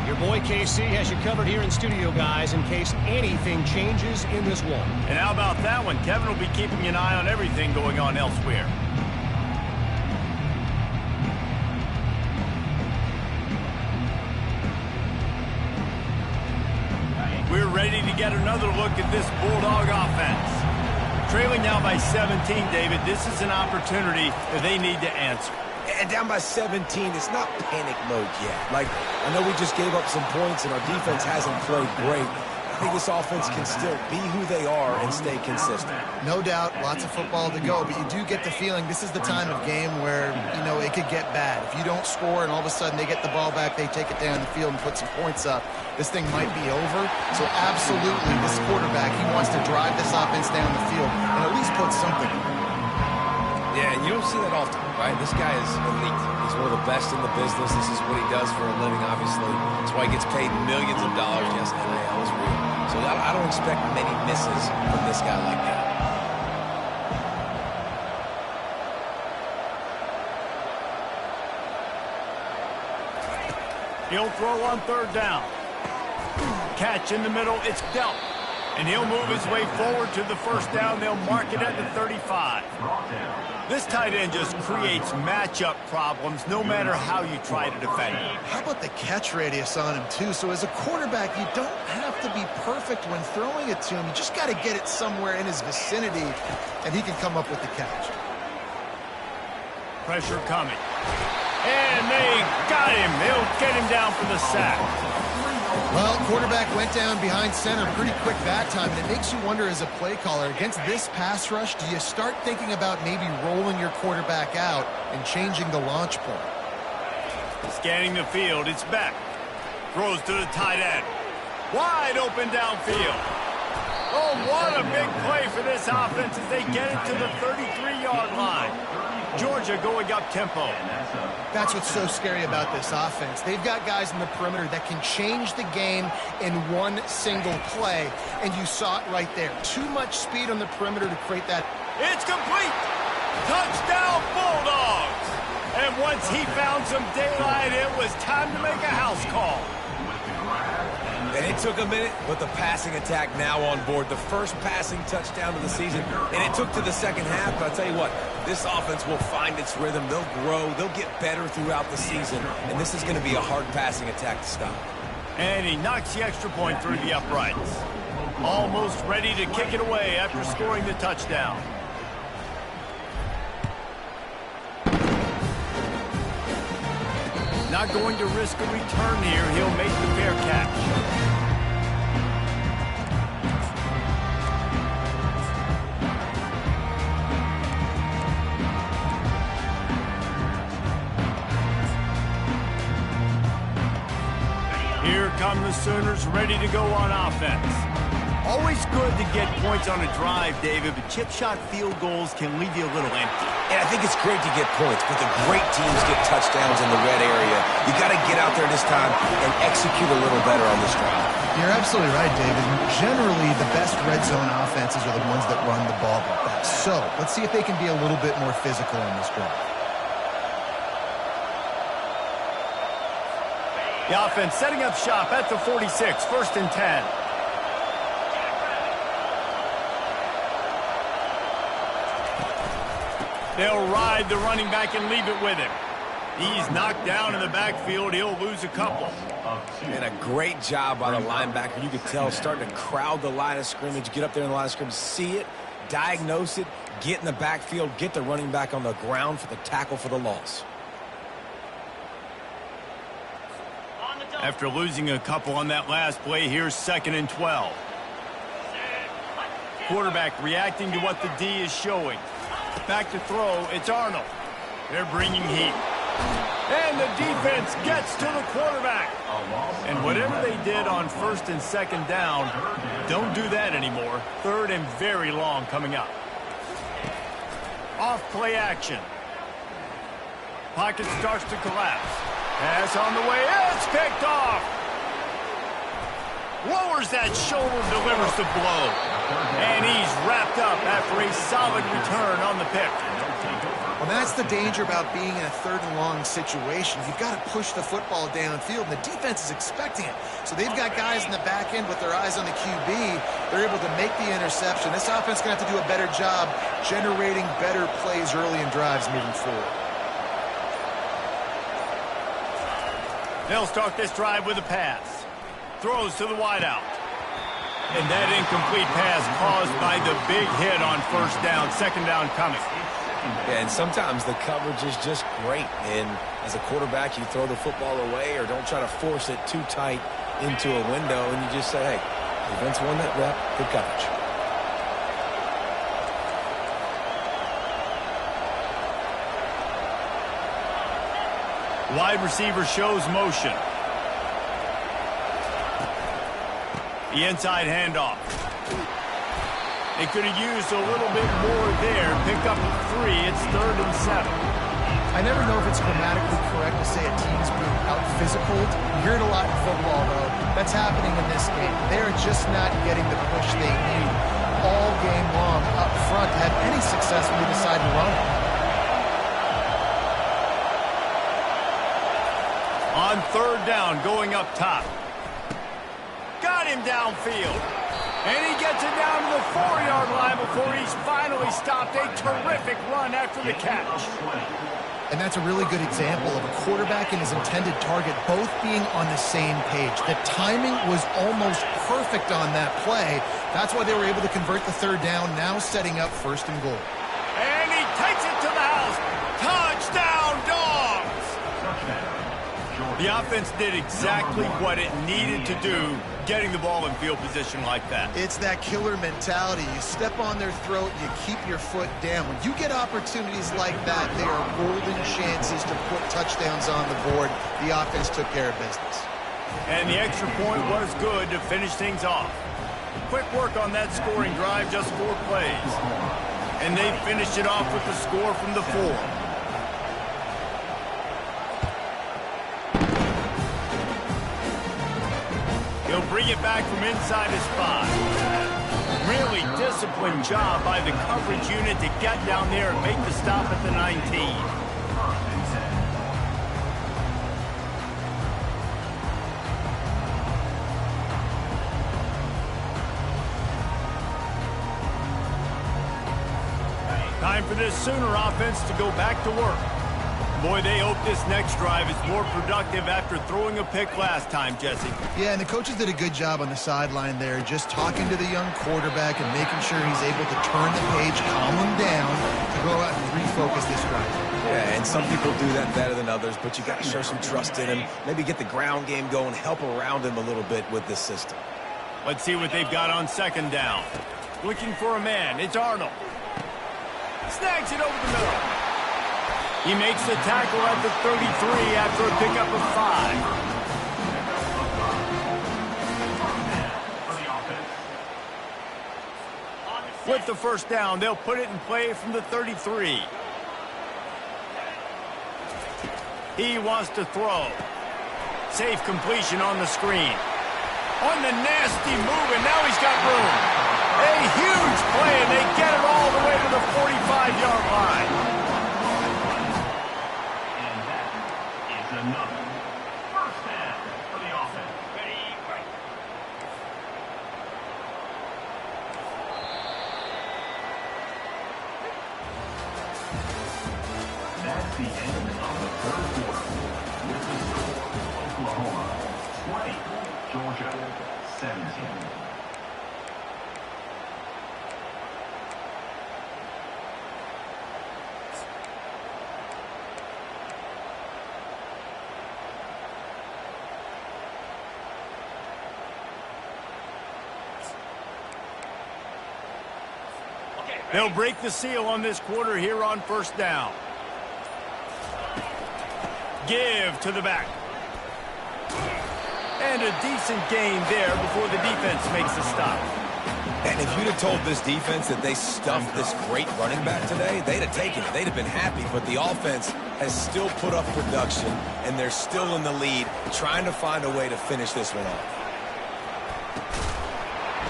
Your boy KC has you covered here in studio, guys, in case anything changes in this one. And how about that one? Kevin will be keeping an eye on everything going on elsewhere. We're ready to get another look at this Bulldog offense. Trailing now by 17, David. This is an opportunity that they need to answer. And down by 17, it's not panic mode yet. Like, I know we just gave up some points and our defense hasn't played great. I think this offense can still be who they are and stay consistent. No doubt, lots of football to go, but you do get the feeling this is the time of game where, you know, it could get bad. If you don't score and all of a sudden they get the ball back, they take it down the field and put some points up, this thing might be over. So absolutely, this quarterback, he wants to drive this offense down the field and at least put something in. Yeah, and you don't see that often, right? This guy is elite. He's one of the best in the business. This is what he does for a living, obviously. That's why he gets paid millions of dollars. Yes, NIL is real. So I don't expect many misses from this guy like that. He'll throw on third down. Catch in the middle. It's dealt. And he'll move his way forward to the first down. They'll mark it at the 35. This tight end just creates matchup problems no matter how you try to defend him. How about the catch radius on him, too? So as a quarterback, you don't have to be perfect when throwing it to him. You just got to get it somewhere in his vicinity, and he can come up with the catch. Pressure coming. And they got him. They'll get him down for the sack. Well, quarterback went down behind center pretty quick that time, and it makes you wonder as a play caller, against this pass rush, do you start thinking about maybe rolling your quarterback out and changing the launch point? Scanning the field, it's back. Throws to the tight end. Wide open downfield. Oh, what a big play for this offense as they get it to the 33-yard line. Georgia going up tempo. That's what's so scary about this offense. They've got guys in the perimeter that can change the game in one single play, and you saw it right there. Too much speed on the perimeter to create that. It's complete. Touchdown, Bulldogs. And once he found some daylight, it was time to make a house call. And it took a minute, but the passing attack now on board. The first passing touchdown of the season, and it took to the second half. But I'll tell you what, this offense will find its rhythm. They'll grow. They'll get better throughout the season, and this is going to be a hard passing attack to stop. And he knocks the extra point through the uprights. Almost ready to kick it away after scoring the touchdown. Not going to risk a return here. He'll make the fair catch. Here come the Sooners ready to go on offense. Always good to get points on a drive, David, but chip shot field goals can leave you a little empty. And I think it's great to get points, but the great teams get touchdowns in the red area. You got to get out there this time and execute a little better on this drive. You're absolutely right, David. Generally, the best red zone offenses are the ones that run the ball the best. So let's see if they can be a little bit more physical in this drive. The offense setting up shop at the 46, 1st and 10. They'll ride the running back and leave it with him. He's knocked down in the backfield. He'll lose a couple. And a great job by the linebacker. You could tell starting to crowd the line of scrimmage, get up there in the line of scrimmage, see it, diagnose it, get in the backfield, get the running back on the ground for the tackle for the loss. After losing a couple on that last play, here's 2nd and 12. Quarterback reacting to what the D is showing. Back to throw, it's Arnold. They're bringing heat. And the defense gets to the quarterback. And whatever they did on 1st and 2nd down, don't do that anymore. 3rd and very long coming up. Off play action. Pocket starts to collapse. Pass on the way, it's picked off. Lowers that shoulder, delivers the blow. And he's wrapped up after a solid return on the pick. Well, that's the danger about being in a 3rd and long situation. You've got to push the football downfield, and the defense is expecting it. So they've got guys in the back end with their eyes on the QB. They're able to make the interception. This offense is going to have to do a better job generating better plays early in drives moving forward. They'll start this drive with a pass. Throws to the wideout. And that incomplete pass caused by the big hit on 1st down, 2nd down coming. Yeah, and sometimes the coverage is just great. And as a quarterback, you throw the football away or don't try to force it too tight into a window, and you just say, hey, defense won that rep, good coverage. Wide receiver shows motion. The inside handoff. They could have used a little bit more there. Picked up 3. It's 3rd and 7. I never know if it's grammatically correct to say a team's being out-physicaled. You hear it a lot in football, though. That's happening in this game. They're just not getting the push they need all game long up front to have any success when they decide to run it. On 3rd down, going up top. Got him downfield. And he gets it down to the 4-yard line before he's finally stopped. A terrific run after the catch. And that's a really good example of a quarterback and his intended target both being on the same page. The timing was almost perfect on that play. That's why they were able to convert the 3rd down, now setting up 1st and goal. And he takes it to the house. Touchdown, Dogs! The offense did exactly what it needed to do, getting the ball in field position like that. It's that killer mentality. You step on their throat, you keep your foot down. When you get opportunities like that, they are golden chances to put touchdowns on the board. The offense took care of business. And the extra point was good to finish things off. Quick work on that scoring drive, just 4 plays. And they finish it off with the score from the 4. He'll bring it back from inside his 5. Really disciplined job by the coverage unit to get down there and make the stop at the 19. Time for this Sooner offense to go back to work. Boy, they hope this next drive is more productive after throwing a pick last time, Jesse. Yeah, and the coaches did a good job on the sideline there, just talking to the young quarterback and making sure he's able to turn the page, calm him down, to go out and refocus this drive. Yeah, and some people do that better than others, but you got to show some trust in him. Maybe get the ground game going, help around him a little bit with this system. Let's see what they've got on 2nd down. Looking for a man. It's Arnold. Snags it over the middle. He makes the tackle at the 33 after a pickup of 5. With the 1st down, they'll put it in play from the 33. He wants to throw. Safe completion on the screen. On the nasty move, and now he's got room. A huge play, and they get it all the way to the 45-yard line. And that is another 1st down for the offense. That's the end of the 3rd quarter. With the score, Oklahoma 20, Georgia 17. They'll break the seal on this quarter here on 1st down. Give to the back. And a decent gain there before the defense makes the stop. And if you'd have told this defense that they stuffed this great running back today, they'd have taken it. They'd have been happy. But the offense has still put up production, and they're still in the lead, trying to find a way to finish this one off.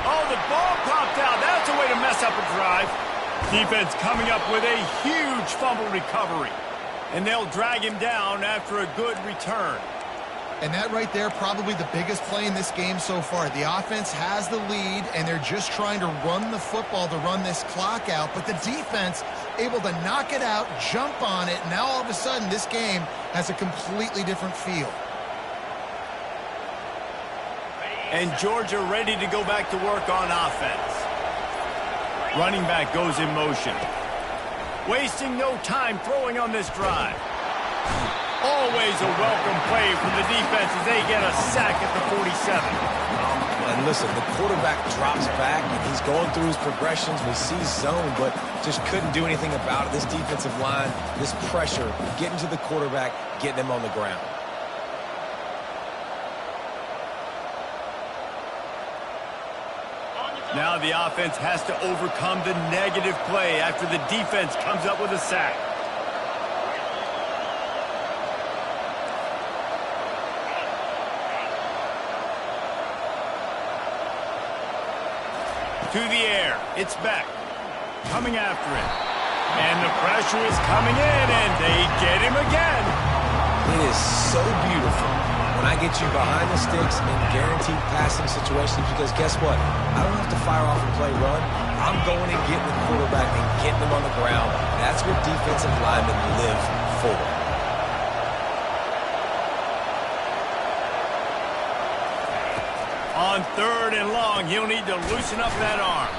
Oh, the ball popped out. That's a way to mess up a drive. Defense coming up with a huge fumble recovery. And they'll drag him down after a good return. And that right there, probably the biggest play in this game so far. The offense has the lead, and they're just trying to run the football to run this clock out. But the defense able to knock it out, jump on it. Now all of a sudden, this game has a completely different feel. And Georgia ready to go back to work on offense. Running back goes in motion. Wasting no time throwing on this drive. Always a welcome play from the defense as they get a sack at the 47. And listen, the quarterback drops back, and he's going through his progressions. We see zone, but just couldn't do anything about it. This defensive line, this pressure, getting to the quarterback, getting him on the ground. Now the offense has to overcome the negative play after the defense comes up with a sack. To the air. It's Beck. Coming after it. And the pressure is coming in, and they get him again. It is so beautiful when I get you behind the sticks in guaranteed passing situations, because guess what? I don't have to fire off and play run. I'm going and getting the quarterback and getting him on the ground. That's what defensive linemen live for. On 3rd and long, he'll need to loosen up that arm.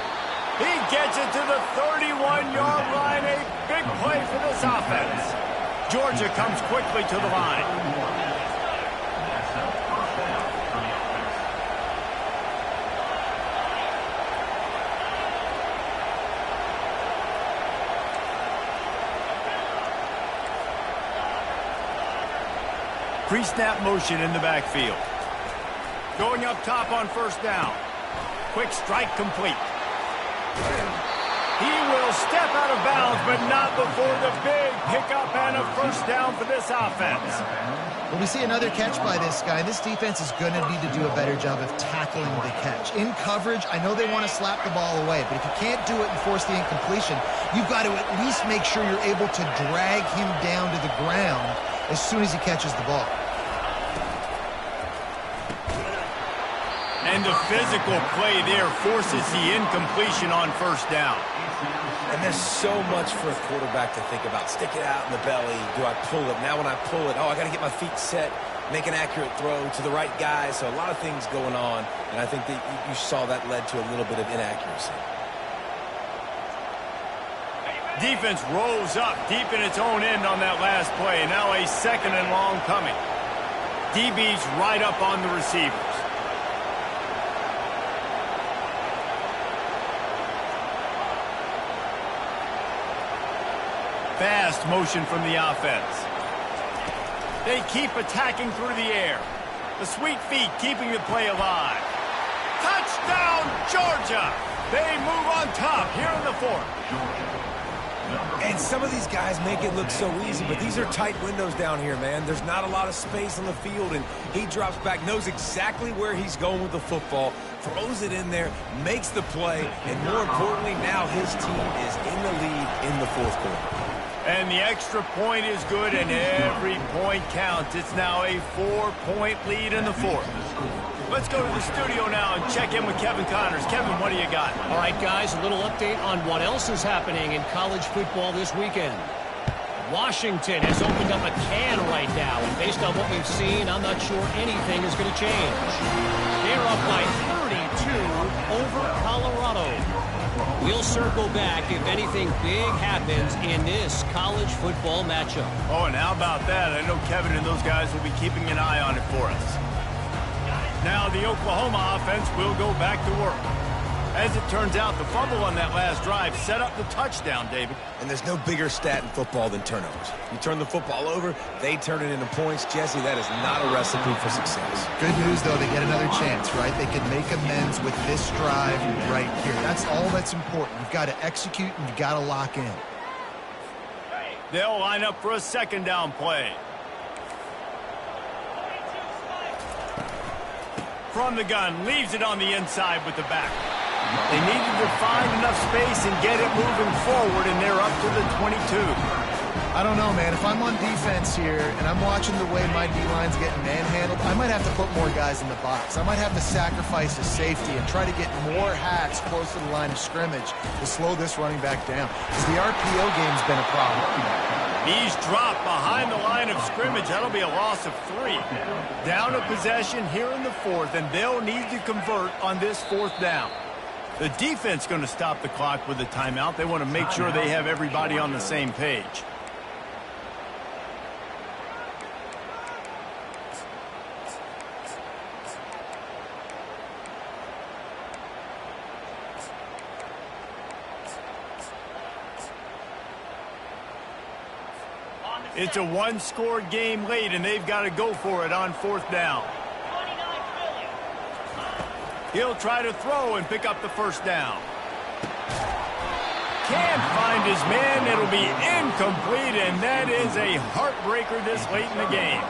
He gets it to the 31-yard line. A big play for this offense. Georgia comes quickly to the line. Pre-snap motion in the backfield. Going up top on 1st down. Quick strike complete. He will step out of bounds, but not before the big pickup and a first down for this offense. Well, we see another catch by this guy. This defense is going to need to do a better job of tackling the catch. In coverage, I know they want to slap the ball away, but if you can't do it and force the incompletion, you've got to at least make sure you're able to drag him down to the ground as soon as he catches the ball. And the physical play there forces the incompletion on first down. And there's so much for a quarterback to think about. Stick it out in the belly. Do I pull it? Now when I pull it, I got to get my feet set, make an accurate throw to the right guy. So a lot of things going on, and I think that you saw that led to a little bit of inaccuracy. Defense rolls up deep in its own end on that last play. Now a second and long coming. DB's right up on the receivers. Fast motion from the offense. They keep attacking through the air. The sweet feet keeping the play alive. Touchdown, Georgia! They move on top here in the fourth. And some of these guys make it look so easy, but these are tight windows down here, man. There's not a lot of space on the field, and he drops back, knows exactly where he's going with the football, throws it in there, makes the play, and more importantly, now his team is in the lead in the fourth quarter. And the extra point is good, and every point counts. It's now a 4-point lead in the fourth. Let's go to the studio now and check in with Kevin Connors. Kevin, what do you got? All right, guys, a little update on what else is happening in college football this weekend. Washington has opened up a can right now, and based on what we've seen, I'm not sure anything is going to change. They're up by 32 over Colorado. We'll circle back if anything big happens in this college football matchup. Oh, and how about that? I know Kevin and those guys will be keeping an eye on it for us. Now the Oklahoma offense will go back to work. As it turns out, the fumble on that last drive set up the touchdown, David. And there's no bigger stat in football than turnovers. You turn the football over, they turn it into points. Jesse, that is not a recipe for success. Good news, though, they get another chance, right? They can make amends with this drive right here. That's all that's important. You've got to execute and you've got to lock in. They'll line up for a second down play. From the gun, leaves it on the inside with the back. They needed to find enough space and get it moving forward, and they're up to the 22. I don't know, man. If I'm on defense here and I'm watching the way my D-line's getting manhandled, I might have to put more guys in the box. I might have to sacrifice a safety and try to get more hacks close to the line of scrimmage to slow this running back down. Because the RPO game's been a problem. He's dropped behind the line of scrimmage. That'll be a loss of 3. Down a possession here in the fourth, and they'll need to convert on this fourth down. The defense going to stop the clock with a timeout. They want to make sure they have everybody on the same page. It's a one-score game late, and they've got to go for it on fourth down. He'll try to throw and pick up the first down. Can't find his man. It'll be incomplete, and that is a heartbreaker this late in the game.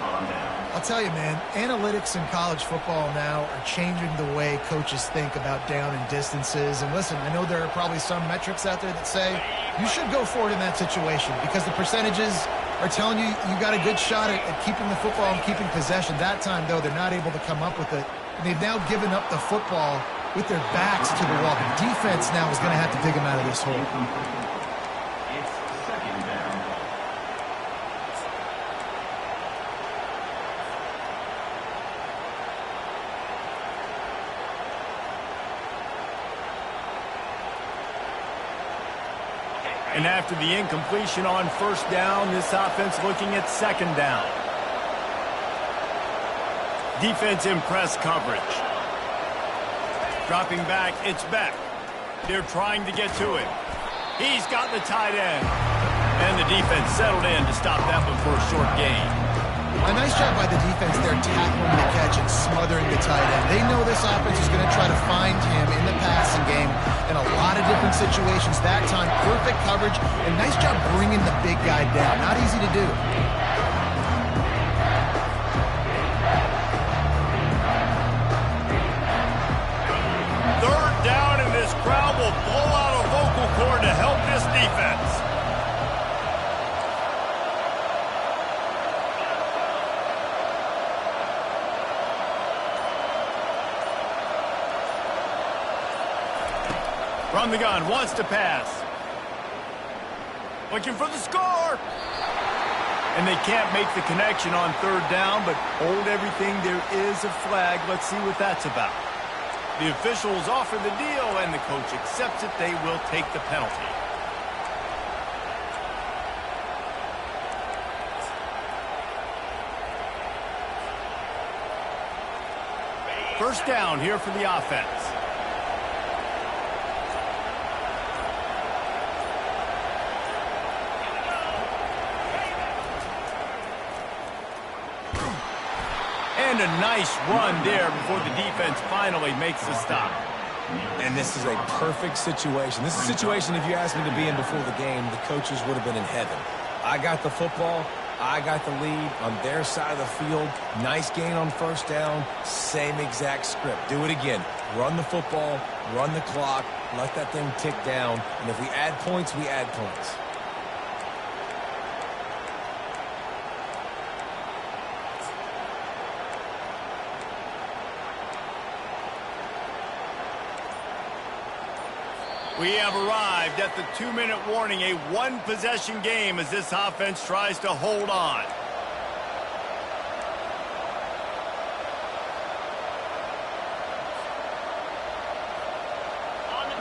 I'll tell you, man, analytics in college football now are changing the way coaches think about down and distances. And listen, I know there are probably some metrics out there that say you should go for it in that situation because the percentages are telling you you got a good shot at keeping the football and keeping possession. That time, though, they're not able to come up with it. And they've now given up the football with their backs to the wall. The defense now is going to have to dig them out of this hole. It's second down. And after the incompletion on first down, this offense looking at second down. Defense in press coverage. Dropping back, it's Beck. They're trying to get to it. He's got the tight end. And the defense settled in to stop that one for a short gain. A nice job by the defense there tackling the catch and smothering the tight end. They know this offense is going to try to find him in the passing game in a lot of different situations. That time, perfect coverage, and nice job bringing the big guy down. Not easy to do. Third down, and this crowd will blow out a vocal cord to help this defense. From the gun, wants to pass. Looking for the score. And they can't make the connection on third down, but hold everything. There is a flag. Let's see what that's about. The officials offer the deal, and the coach accepts it. They will take the penalty. First down here for the offense. And a nice run there before the defense finally makes the stop. And this is a perfect situation. This is a situation, if you asked me to be in before the game, the coaches would have been in heaven. I got the football. I got the lead on their side of the field. Nice gain on first down. Same exact script. Do it again. Run the football, run the clock, let that thing tick down. And if we add points, we add points. We have arrived at the 2-minute warning, a one-possession game as this offense tries to hold on.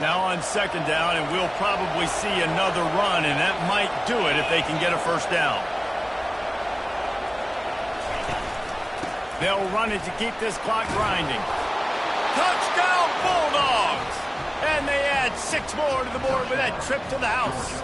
Now on second down, and we'll probably see another run, and that might do it if they can get a first down. They'll run it to keep this clock grinding. Touchdown, Bulldogs! And they add 6 more to the board with that trip to the house.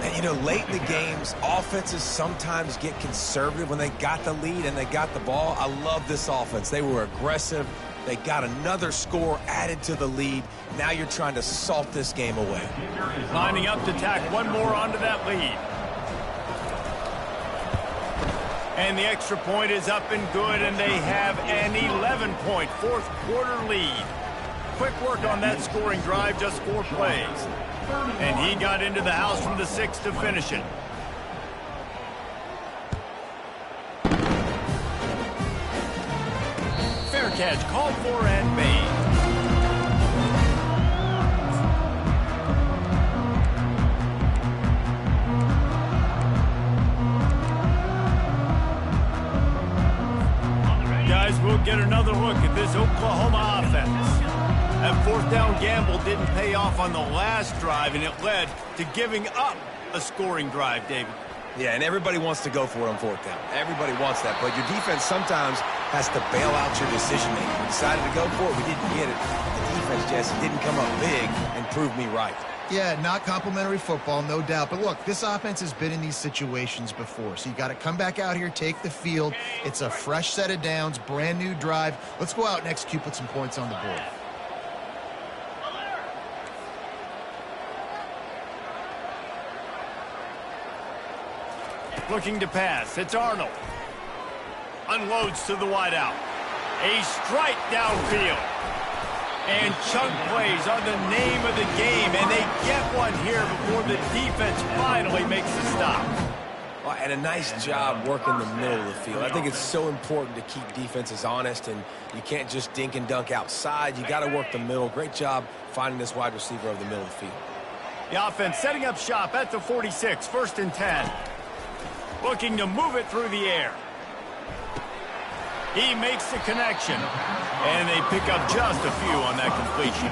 And, you know, late in the games, offenses sometimes get conservative when they got the lead and they got the ball. I love this offense. They were aggressive. They got another score added to the lead. Now you're trying to salt this game away. Lining up to tack one more onto that lead. And the extra point is up and good, and they have an 11-point fourth-quarter lead. Quick work on that scoring drive, just 4 plays. And he got into the house from the 6 to finish it. Fair catch, called for and made. Guys, we'll get another look at this Oklahoma offense. That fourth down gamble didn't pay off on the last drive, and it led to giving up a scoring drive, David. Yeah, and everybody wants to go for it on fourth down. Everybody wants that, but your defense sometimes has to bail out your decision-making. We decided to go for it. We didn't get it. The defense, Jesse, didn't come up big and prove me right. Yeah, not complimentary football, no doubt. But look, this offense has been in these situations before. So you got to come back out here, take the field. It's a fresh set of downs, brand new drive. Let's go out and execute, put some points on the board. Looking to pass. It's Arnold. Unloads to the wideout. A strike downfield. And chunk plays are the name of the game, and they get one here before the defense finally makes the stop. Well, and a nice job working the middle of the field. I think it's so important to keep defenses honest, and you can't just dink and dunk outside. You got to work the middle. Great job finding this wide receiver over the middle of the field. The offense setting up shop at the 46, 1st and 10. Looking to move it through the air. He makes the connection, and they pick up just a few on that completion.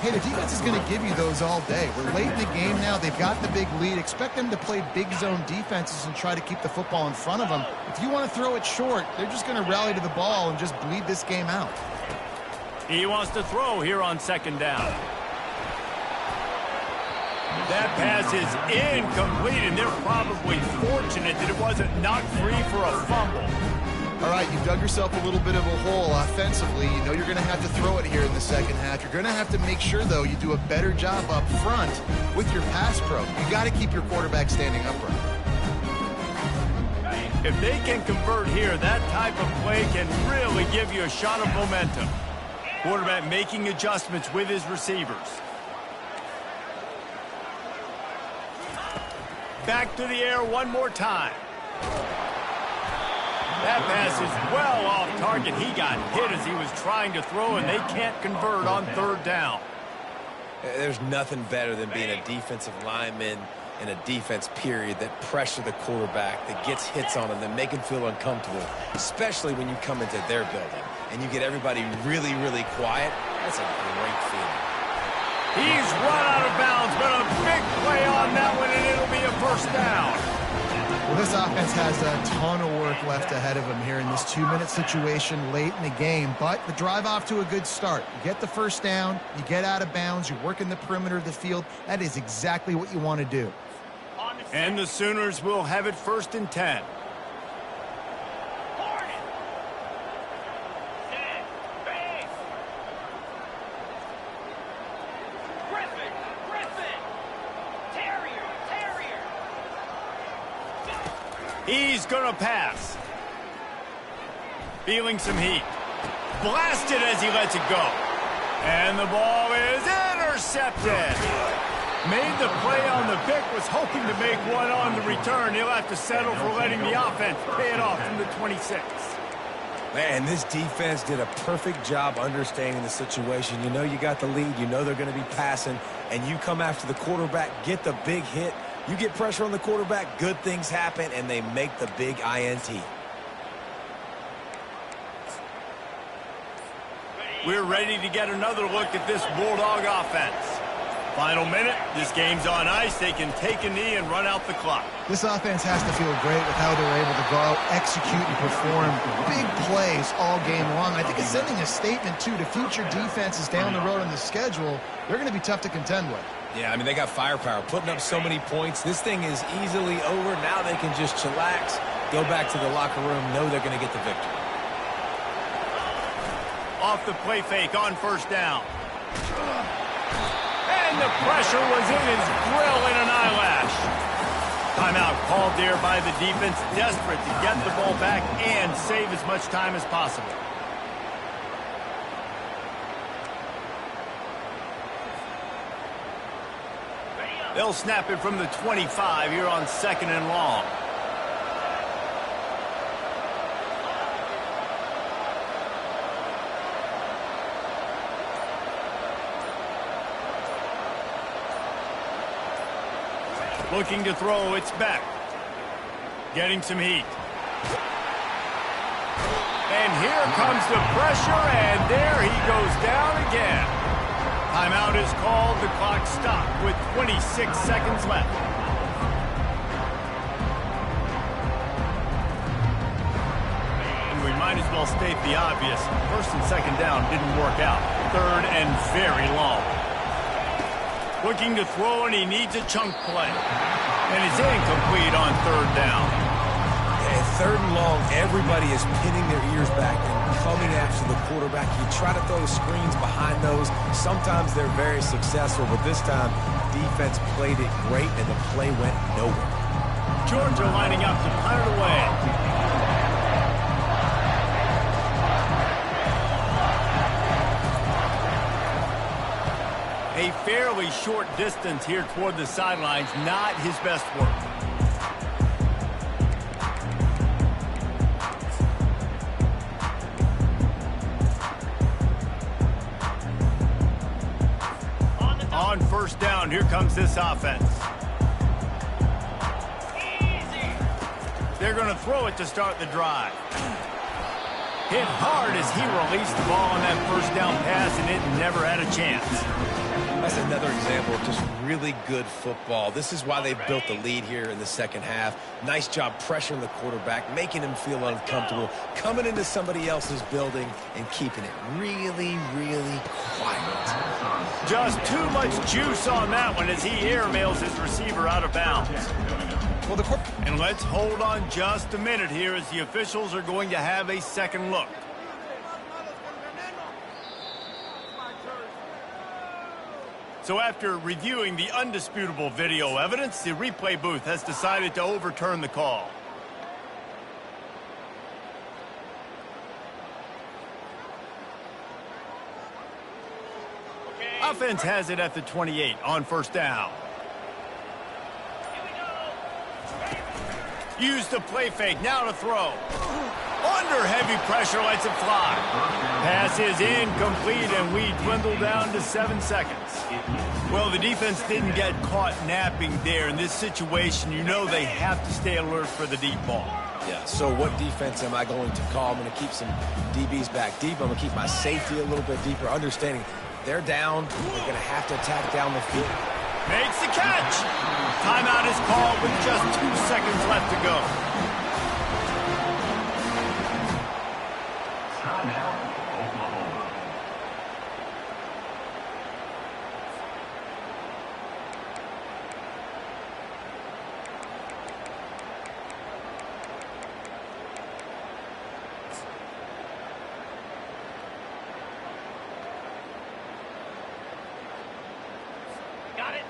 Hey, the defense is going to give you those all day. We're late in the game now. They've got the big lead. Expect them to play big zone defenses and try to keep the football in front of them. If you want to throw it short, they're just going to rally to the ball and just bleed this game out. He wants to throw here on second down. That pass is incomplete, and they're probably fortunate that it wasn't knocked free for a fumble. All right, you dug yourself a little bit of a hole offensively. You know you're going to have to throw it here in the second half. You're going to have to make sure, though, you do a better job up front with your pass pro. You got to keep your quarterback standing upright. If they can convert here, that type of play can really give you a shot of momentum. Quarterback making adjustments with his receivers. Back to the air one more time. That pass is well off target. He got hit as he was trying to throw, and they can't convert on third down. There's nothing better than being a defensive lineman in a defense period that pressure the quarterback, that gets hits on him, that make him feel uncomfortable, especially when you come into their building and you get everybody really, really quiet. That's a great feeling. He's run out of bounds, but a big play on that one, and it'll be a first down. Well, this offense has a ton of work left ahead of them here in this 2-minute situation late in the game, but the drive off to a good start. You get the first down, you get out of bounds, you work in the perimeter of the field. That is exactly what you want to do. And the Sooners will have it 1st and 10. He's going to pass. Feeling some heat. Blasted as he lets it go. And the ball is intercepted. Made the play on the pick, was hoping to make one on the return. He'll have to settle for letting the offense pay it off from the 26. Man, this defense did a perfect job understanding the situation. You know you got the lead. You know they're going to be passing. And you come after the quarterback, get the big hit. You get pressure on the quarterback, good things happen, and they make the big INT. We're ready to get another look at this Bulldog offense. Final minute, this game's on ice. They can take a knee and run out the clock. This offense has to feel great with how they're able to go out, execute, and perform big plays all game long. I think it's sending a statement, too, to future defenses down the road on the schedule. They're going to be tough to contend with. Yeah, I mean, they got firepower, putting up so many points. This thing is easily over. Now they can just chillax, go back to the locker room, know they're going to get the victory. Off the play fake on first down. And the pressure was in his grill in an eyelash. Timeout called there by the defense, desperate to get the ball back and save as much time as possible. They'll snap it from the 25 here on 2nd and long. Looking to throw, it's Beck. Getting some heat. And here comes the pressure, and there he goes down again. Timeout is called. The clock stopped with 26 seconds left. And we might as well state the obvious. 1st and 2nd down didn't work out. 3rd and very long. Looking to throw, and he needs a chunk play. And it's incomplete on 3rd down. And 3rd and long, everybody is pinning their ears back and coming after the quarterback. You try to throw screens behind those. Sometimes they're very successful, but this time, defense played it great, and the play went nowhere. Georgia lining up to punt it away. A fairly short distance here toward the sidelines, not his best work. On 1st down, here comes this offense. They're going to throw it to start the drive. Hit hard as he released the ball on that 1st down pass, and it never had a chance. That's another example of just really good football. This is why they've built the lead here in the second half. Nice job pressuring the quarterback, making him feel uncomfortable, coming into somebody else's building and keeping it really, really quiet. Just too much juice on that one as he airmails his receiver out of bounds. Well, and let's hold on just a minute here as the officials are going to have a second look. So after reviewing the undisputable video evidence, the replay booth has decided to overturn the call. Offense has it at the 28 on first down. Use the play fake, now to throw. Under heavy pressure, lets it fly. Pass is incomplete, and we dwindle down to 7 seconds. Well, the defense didn't get caught napping there. In this situation, you know they have to stay alert for the deep ball. Yeah, so what defense am I going to call? I'm going to keep some DBs back deep. I'm going to keep my safety a little bit deeper, understanding they're down. They're going to have to attack down the field. Makes the catch. Timeout is called with just 2 seconds left to go. Timeout, Oklahoma.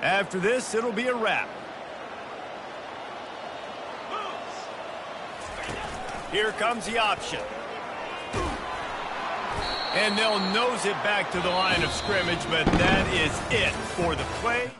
After this, it'll be a wrap. Here comes the option. And they'll nose it back to the line of scrimmage, but that is it for the play.